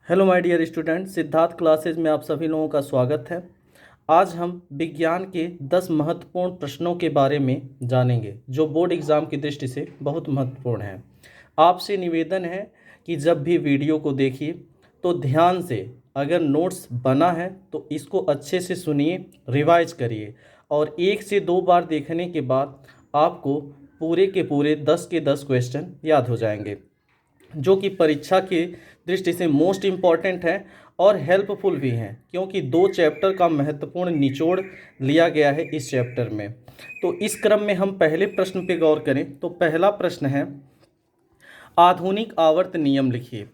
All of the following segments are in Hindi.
Hello my dear student, Siddharth classes में आप सभी लोगों का स्वागत है। आज हम विज्ञान के 10 महत्वपूर्ण प्रश्नों के बारे में जानेंगे जो बोर्ड एग्ज़ाम की दृष्टि से बहुत महत्वपूर्ण हैं। आपसे निवेदन है कि जब भी वीडियो को देखिए तो ध्यान से, अगर नोट्स बना है तो इसको अच्छे से सुनिए, रिवाइज करिए और 1 से 2 बार देखने के बाद आपको पूरे के पूरे 10 के 10 क्वेश्चन याद हो जाएंगे, जो कि परीक्षा की दृष्टि से मोस्ट इम्पॉर्टेंट है और हेल्पफुल भी हैं, क्योंकि 2 चैप्टर का महत्वपूर्ण निचोड़ लिया गया है इस चैप्टर में। तो इस क्रम में हम पहले प्रश्न पे गौर करें तो पहला प्रश्न है, आधुनिक आवर्त नियम लिखिए।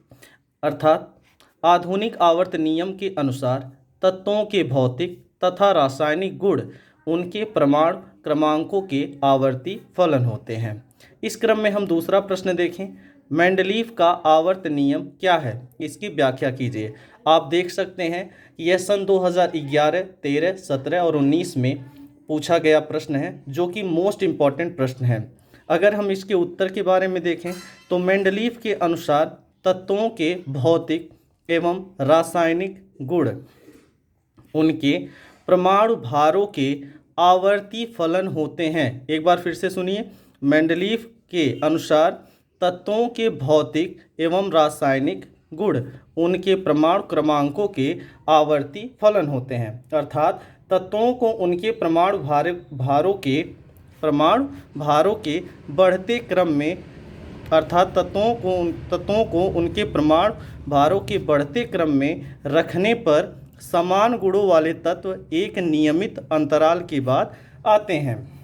अर्थात आधुनिक आवर्त नियम के अनुसार तत्वों के भौतिक तथा रासायनिक गुण उनके प्रमाण क्रमांकों के आवर्ती फलन होते हैं। इस क्रम में हम दूसरा प्रश्न देखें, मेंडलीव का आवर्त नियम क्या है, इसकी व्याख्या कीजिए। आप देख सकते हैं कि यह सन 2011, 13, 17 और 19 में पूछा गया प्रश्न है, जो कि मोस्ट इम्पॉर्टेंट प्रश्न है। अगर हम इसके उत्तर के बारे में देखें तो मेंडलीव के अनुसार तत्वों के भौतिक एवं रासायनिक गुण उनके परमाणु भारों के आवर्ती फलन होते हैं। एक बार फिर से सुनिए, मेंडलीव के अनुसार तत्वों के भौतिक एवं रासायनिक गुण उनके परमाणु क्रमांकों के आवर्ती फलन होते हैं। अर्थात तत्वों को उनके परमाणु भारों के बढ़ते क्रम में, अर्थात तत्वों को उनके परमाणु भारों के बढ़ते क्रम में रखने पर समान गुणों वाले तत्व एक नियमित अंतराल के बाद आते हैं।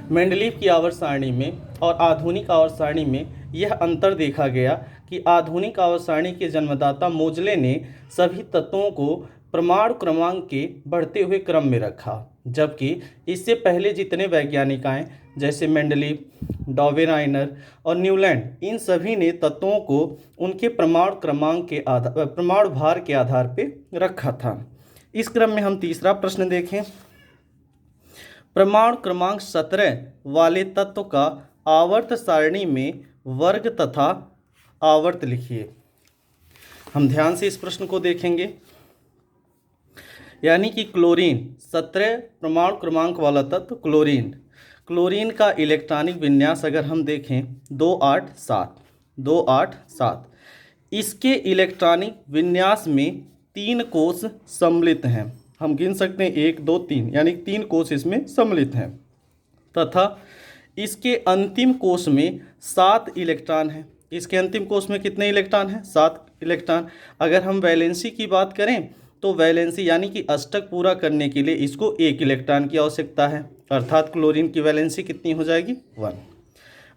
मेंडलीव की आवर्त सारणी में और आधुनिक आवर्त सारणी में यह अंतर देखा गया कि आधुनिक आवर्त सारणी के जन्मदाता मोजले ने सभी तत्वों को परमाणु क्रमांक के बढ़ते हुए क्रम में रखा, जबकि इससे पहले जितने वैज्ञानिक आए जैसे मेंडलीव, डॉवेराइनर और न्यूलैंड, इन सभी ने तत्वों को उनके परमाणु भार के आधार पर रखा था। इस क्रम में हम तीसरा प्रश्न देखें, परमाणु क्रमांक 17 वाले तत्व का आवर्त सारणी में वर्ग तथा आवर्त लिखिए। हम ध्यान से इस प्रश्न को देखेंगे, यानी कि क्लोरीन 17 परमाणु क्रमांक वाला तत्व क्लोरीन का इलेक्ट्रॉनिक विन्यास अगर हम देखें 287, इसके इलेक्ट्रॉनिक विन्यास में 3 कोष सम्मिलित हैं। हम गिन सकते हैं 1, 2, 3, यानी 3 कोष इसमें सम्मिलित हैं, तथा इसके अंतिम कोष में 7 इलेक्ट्रॉन हैं। इसके अंतिम कोष में कितने इलेक्ट्रॉन हैं? 7 इलेक्ट्रॉन। अगर हम वैलेंसी की बात करें तो वैलेंसी यानी कि अष्टक पूरा करने के लिए इसको 1 इलेक्ट्रॉन की आवश्यकता है, अर्थात क्लोरीन की वैलेंसी कितनी हो जाएगी? 1।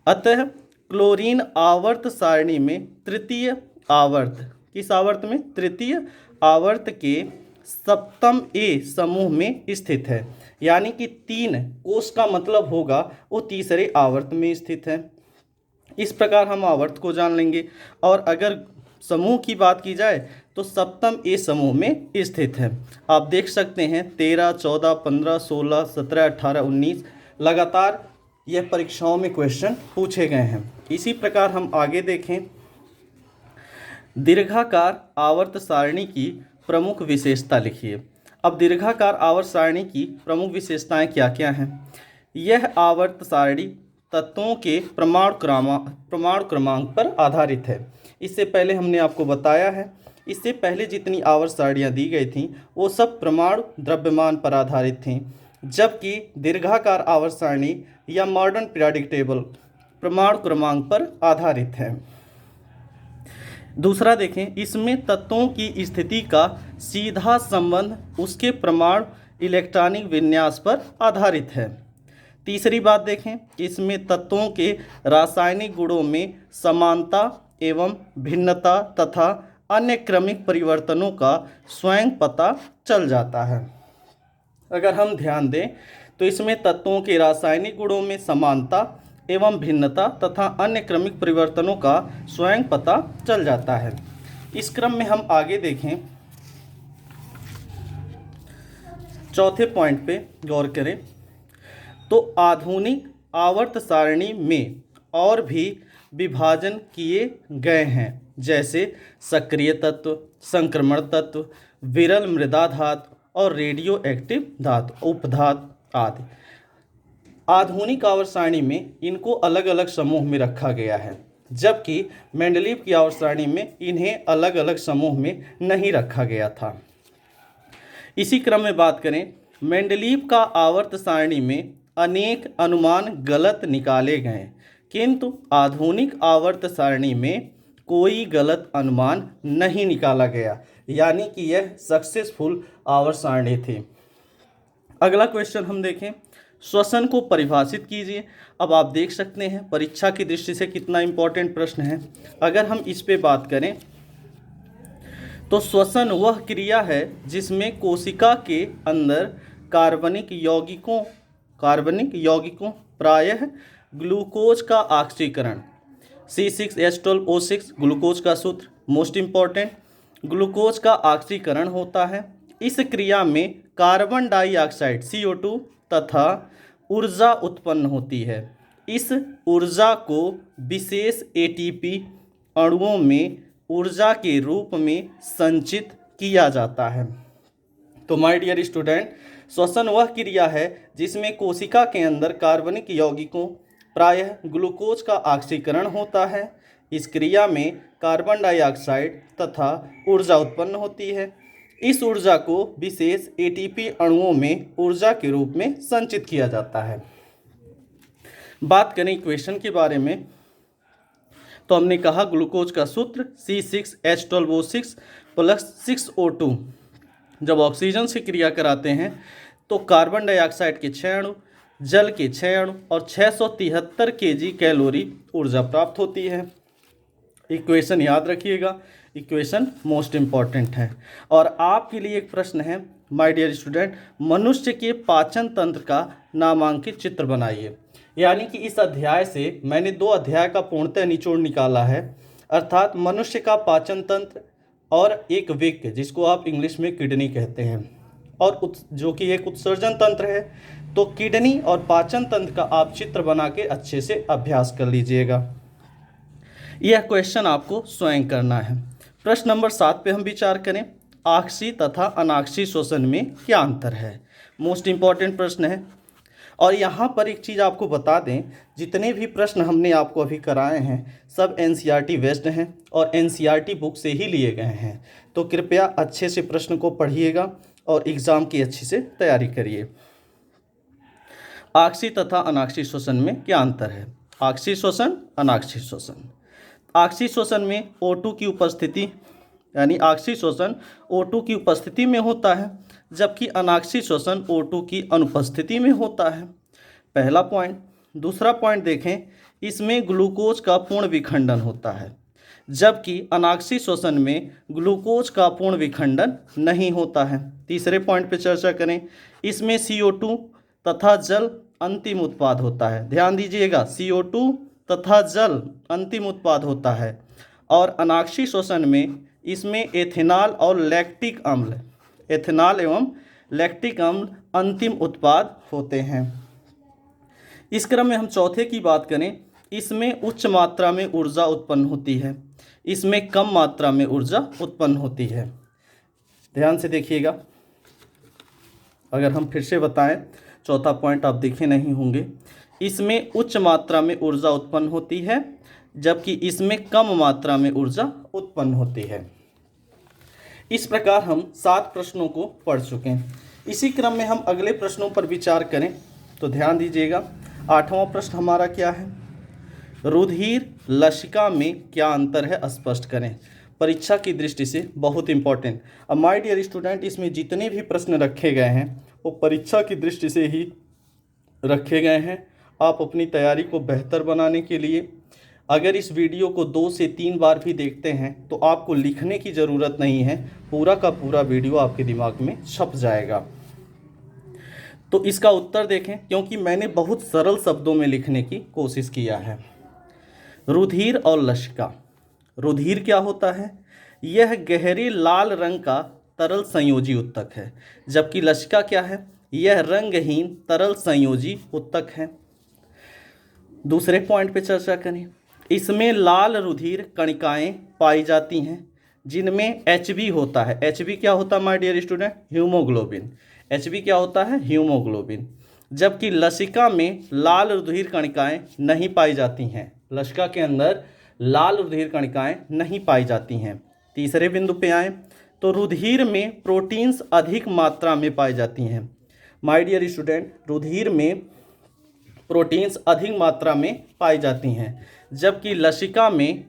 अतः क्लोरीन आवर्त सारणी में तृतीय आवर्त, किस आवर्त में? तृतीय आवर्त के सप्तम ए समूह में स्थित है, यानी कि 3 कोष का मतलब होगा वो तीसरे आवर्त में स्थित है। इस प्रकार हम आवर्त को जान लेंगे। और अगर समूह की बात की जाए तो सप्तम ए समूह में स्थित है। आप देख सकते हैं 13, 14, 15, 16, 17, 18, 19 लगातार यह परीक्षाओं में क्वेश्चन पूछे गए हैं। इसी प्रकार हम आगे देखें, दीर्घाकार आवर्त सारणी की प्रमुख विशेषता लिखिए। अब दीर्घाकार आवर्त सारणी की प्रमुख विशेषताएं क्या क्या हैं? यह आवर्त सारणी तत्वों के परमाणु क्रमांक पर आधारित है। इससे पहले हमने आपको बताया है, इससे पहले जितनी आवर्त सारणियाँ दी गई थीं वो सब परमाणु द्रव्यमान पर आधारित थीं, जबकि दीर्घाकार आवर्त सारणी या मॉडर्न पीरियोडिक टेबल परमाणु क्रमांक पर आधारित है। दूसरा देखें, इसमें तत्वों की स्थिति का सीधा संबंध उसके परमाणु इलेक्ट्रॉनिक विन्यास पर आधारित है। तीसरी बात देखें, इसमें तत्वों के रासायनिक गुणों में समानता एवं भिन्नता तथा अन्य क्रमिक परिवर्तनों का स्वयं पता चल जाता है। अगर हम ध्यान दें तो इसमें तत्वों के रासायनिक गुणों में समानता एवं भिन्नता तथा अन्य क्रमिक परिवर्तनों का स्वयं पता चल जाता है। इस क्रम में हम आगे देखें, चौथे पॉइंट पे गौर करें तो आधुनिक आवर्त सारणी में और भी विभाजन किए गए हैं। जैसे सक्रिय तत्व, संक्रमण तत्व, विरल मृदा धातु और रेडियो एक्टिव धातु, उपधातु आदि। आधुनिक आवर्त सारणी में इनको अलग अलग समूह में रखा गया है, जबकि मेंडलीव की आवर्त सारणी में इन्हें अलग अलग समूह में नहीं रखा गया था। इसी क्रम में बात करें, मेंडलीव का आवर्त सारणी में अनेक अनुमान गलत निकाले गए, किंतु आधुनिक आवर्त सारणी में कोई गलत अनुमान नहीं निकाला गया, यानी कि यह सक्सेसफुल आवर्त सारणी थी। अगला क्वेश्चन हम देखें, श्वसन को परिभाषित कीजिए। अब आप देख सकते हैं परीक्षा की दृष्टि से कितना इंपॉर्टेंट प्रश्न है। अगर हम इस पे बात करें तो श्वसन वह क्रिया है जिसमें कोशिका के अंदर कार्बनिक यौगिकों प्रायः ग्लूकोज का ऑक्सीकरण, C6H12O6 ग्लूकोज का सूत्र मोस्ट इम्पॉर्टेंट, ग्लूकोज का ऑक्सीकरण होता है। इस क्रिया में कार्बन डाइऑक्साइड CO2 तथा ऊर्जा उत्पन्न होती है। इस ऊर्जा को विशेष ATP अणुओं में ऊर्जा के रूप में संचित किया जाता है। तो माय डियर स्टूडेंट, श्वसन वह क्रिया है जिसमें कोशिका के अंदर कार्बनिक यौगिकों प्रायः ग्लूकोज का ऑक्सीकरण होता है। इस क्रिया में कार्बन डाइऑक्साइड तथा ऊर्जा उत्पन्न होती है। इस ऊर्जा को विशेष ATP अणुओं में ऊर्जा के रूप में संचित किया जाता है। बात करें इक्वेशन के बारे में, तो हमने कहा ग्लूकोज का सूत्र C6H12O6 प्लस 6O2। जब ऑक्सीजन से क्रिया कराते हैं तो कार्बन डाइऑक्साइड के 6 अणु, जल के 6 अणु और 673 kg कैलोरी ऊर्जा प्राप्त होती है। इक्वेशन याद रखिएगा, इक्वेशन मोस्ट इम्पॉर्टेंट है। और आपके लिए एक प्रश्न है माय डियर स्टूडेंट, मनुष्य के पाचन तंत्र का नामांकित चित्र बनाइए। यानी कि इस अध्याय से मैंने 2 अध्याय का पूर्णतः निचोड़ निकाला है, अर्थात मनुष्य का पाचन तंत्र और एक वृक्क जिसको आप इंग्लिश में किडनी कहते हैं, और जो कि एक उत्सर्जन तंत्र है। तो किडनी और पाचन तंत्र का आप चित्र बना के अच्छे से अभ्यास कर लीजिएगा। यह क्वेश्चन आपको स्वयं करना है। प्रश्न नंबर 7 पे हम विचार करें, आक्षी तथा अनाक्षी श्वसन में क्या अंतर है। मोस्ट इम्पॉर्टेंट प्रश्न है। और यहाँ पर एक चीज़ आपको बता दें, जितने भी प्रश्न हमने आपको अभी कराए हैं सब NCERT बेस्ड हैं और NCERT बुक से ही लिए गए हैं। तो कृपया अच्छे से प्रश्न को पढ़िएगा और एग्ज़ाम की अच्छे से तैयारी करिए। आक्षी तथा अनाक्षी श्वसन में क्या अंतर है। आक्षी श्वसन, अनाक्षी श्वसन। आक्षी श्वसन में O2 की उपस्थिति, यानी आक्षी श्वसन O2 की उपस्थिति में होता है, जबकि अनाक्षी श्वसन O2 की अनुपस्थिति में होता है। पहला पॉइंट। दूसरा पॉइंट देखें, इसमें ग्लूकोज का पूर्ण विखंडन होता है, जबकि अनाक्षी श्वसन में ग्लूकोज का पूर्ण विखंडन नहीं होता है। तीसरे पॉइंट पे चर्चा करें, इसमें CO2 तथा जल अंतिम उत्पाद होता है। ध्यान दीजिएगा, CO2 तथा जल अंतिम उत्पाद होता है। और अनाक्षी श्वसन में इसमें एथेनॉल और लैक्टिक अम्ल, एथेनॉल एवं लैक्टिक अम्ल अंतिम उत्पाद होते हैं। इस क्रम में हम चौथे की बात करें, इसमें उच्च मात्रा में ऊर्जा उत्पन्न होती है, इसमें कम मात्रा में ऊर्जा उत्पन्न होती है। ध्यान से देखिएगा, अगर हम फिर से बताएं, चौथा पॉइंट आप देखे नहीं होंगे, इसमें उच्च मात्रा में ऊर्जा उत्पन्न होती है, जबकि इसमें कम मात्रा में ऊर्जा उत्पन्न होती है। इस प्रकार हम 7 प्रश्नों को पढ़ चुके हैं। इसी क्रम में हम अगले प्रश्नों पर विचार करें तो ध्यान दीजिएगा। 8वां प्रश्न हमारा क्या है, रुधिर लसिका में क्या अंतर है स्पष्ट करें। परीक्षा की दृष्टि से बहुत इंपॉर्टेंट। अब माय डियर स्टूडेंट, इसमें जितने भी प्रश्न रखे गए हैं वो परीक्षा की दृष्टि से ही रखे गए हैं। आप अपनी तैयारी को बेहतर बनाने के लिए अगर इस वीडियो को 2 से 3 बार भी देखते हैं तो आपको लिखने की ज़रूरत नहीं है, पूरा का पूरा वीडियो आपके दिमाग में छप जाएगा। तो इसका उत्तर देखें, क्योंकि मैंने बहुत सरल शब्दों में लिखने की कोशिश किया है। रुधिर और लसिका। रुधिर क्या होता है, यह गहरे लाल रंग का तरल संयोजी उत्तक है, जबकि लसिका क्या है, यह रंगहीन तरल संयोजी उत्तक है। दूसरे पॉइंट पे चर्चा करें, इसमें लाल रुधिर कणिकाएं पाई जाती हैं जिनमें Hb होता है। Hb क्या होता है my dear student? Haemoglobin. Hb क्या होता है? हीमोग्लोबिन। जबकि लसिका में लाल रुधिर कणिकाएं नहीं पाई जाती हैं। लसिका के अंदर लाल रुधिर कणिकाएं नहीं पाई जाती हैं। तीसरे बिंदु पे आए तो रुधिर में प्रोटीन्स अधिक मात्रा में पाई जाती हैं। माय डियर स्टूडेंट, रुधिर में प्रोटीन्स अधिक मात्रा में पाई जाती हैं, जबकि लसिका में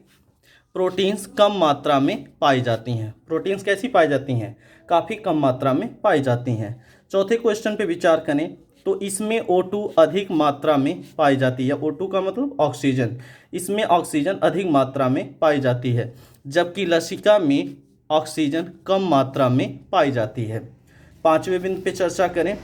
प्रोटीन्स कम मात्रा में पाई जाती हैं। प्रोटीन्स कैसी पाई जाती हैं? काफ़ी कम मात्रा में पाई जाती हैं। चौथे क्वेश्चन पे विचार करें तो इसमें O2 अधिक मात्रा में पाई जाती है। O2 का मतलब ऑक्सीजन। इसमें ऑक्सीजन अधिक मात्रा में पाई जाती है, जबकि लसिका में ऑक्सीजन कम मात्रा में पाई जाती है। पांचवें बिंदु पे चर्चा करें,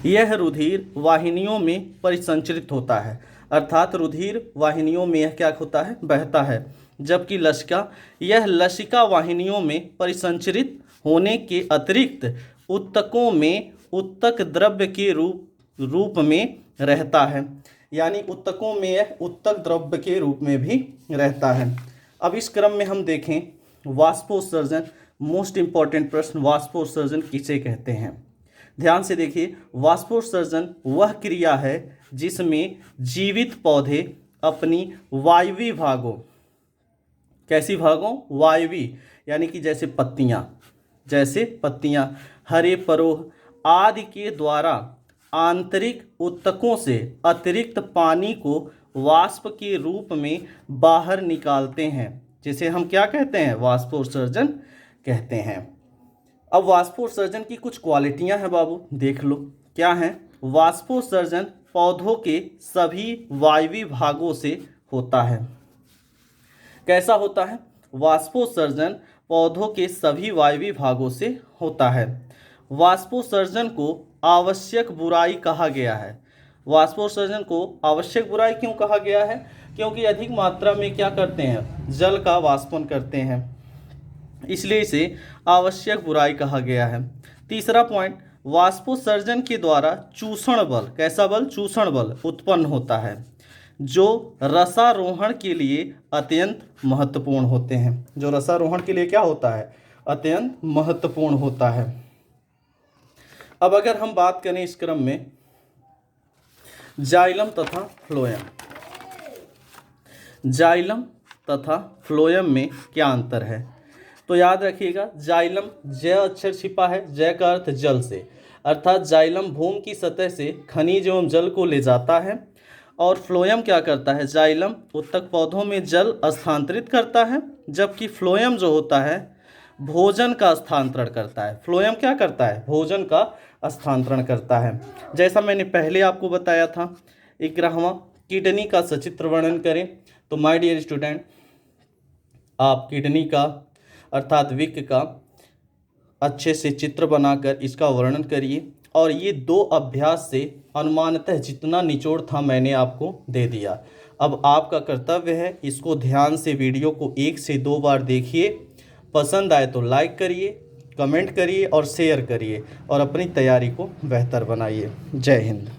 यह रुधिर वाहिनियों में परिसंचरित होता है, अर्थात रुधिर वाहिनियों में यह क्या होता है? बहता है। जबकि लसिका, यह लसिका वाहिनियों में परिसंचरित होने के अतिरिक्त उत्तकों में उत्तक द्रव्य के रूप में रहता है, यानी उत्तकों में यह उत्तक द्रव्य के रूप में भी रहता है। अब इस क्रम में हम देखें वाष्पोत्सर्जन, मोस्ट इंपॉर्टेंट प्रश्न, वाष्पोत्सर्जन किसे कहते हैं? ध्यान से देखिए, वाष्पोत्सर्जन वह क्रिया है जिसमें जीवित पौधे अपनी वायवीय भागों, कैसी भागों? वायवीय, यानी कि जैसे पत्तियां, हरे परोह आदि के द्वारा आंतरिक उत्तकों से अतिरिक्त पानी को वाष्प के रूप में बाहर निकालते हैं, जिसे हम क्या कहते हैं? वाष्पोत्सर्जन कहते हैं। अब वाष्पोत्सर्जन की कुछ क्वालिटियां हैं बाबू, देख लो क्या हैं। वाष्पोत्सर्जन पौधों के सभी वायवीय भागों से होता है। कैसा होता है? वाष्पोत्सर्जन पौधों के सभी वायवीय भागों से होता है। वाष्पोत्सर्जन को आवश्यक बुराई कहा गया है। वाष्पोत्सर्जन को आवश्यक बुराई क्यों कहा गया है? क्योंकि अधिक मात्रा में क्या करते हैं? जल का वाष्पन करते हैं, इसलिए इसे आवश्यक बुराई कहा गया है। तीसरा पॉइंट, वाष्पोत्सर्जन के द्वारा चूषण बल, कैसा बल? चूषण बल उत्पन्न होता है, जो रसारोहण के लिए अत्यंत महत्वपूर्ण होते हैं। जो रसारोहण के लिए क्या होता है? अत्यंत महत्वपूर्ण होता है। अब अगर हम बात करें इस क्रम में जाइलम तथा फ्लोएम, जाइलम तथा फ्लोएम में क्या अंतर है? तो याद रखिएगा, जाइलम ज अक्षर छिपा है, ज का अर्थ जल से, अर्थात जाइलम भूमि की सतह से खनिज एवं जल को ले जाता है, और फ्लोएम क्या करता है? जाइलम उत्तक पौधों में जल स्थानांतरित करता है, जबकि फ्लोएम जो होता है भोजन का स्थानांतरण करता है। फ्लोएम क्या करता है? भोजन का स्थानांतरण करता है। जैसा मैंने पहले आपको बताया था, 11वां किडनी का सचित्र वर्णन करें, तो माय डियर स्टूडेंट, आप किडनी का अर्थात वृक्क का अच्छे से चित्र बनाकर इसका वर्णन करिए, और ये 2 अभ्यास से अनुमानतः जितना निचोड़ था मैंने आपको दे दिया। अब आपका कर्तव्य है इसको ध्यान से वीडियो को 1 से 2 बार देखिए, पसंद आए तो लाइक करिए, कमेंट करिए और शेयर करिए, और अपनी तैयारी को बेहतर बनाइए। जय हिंद।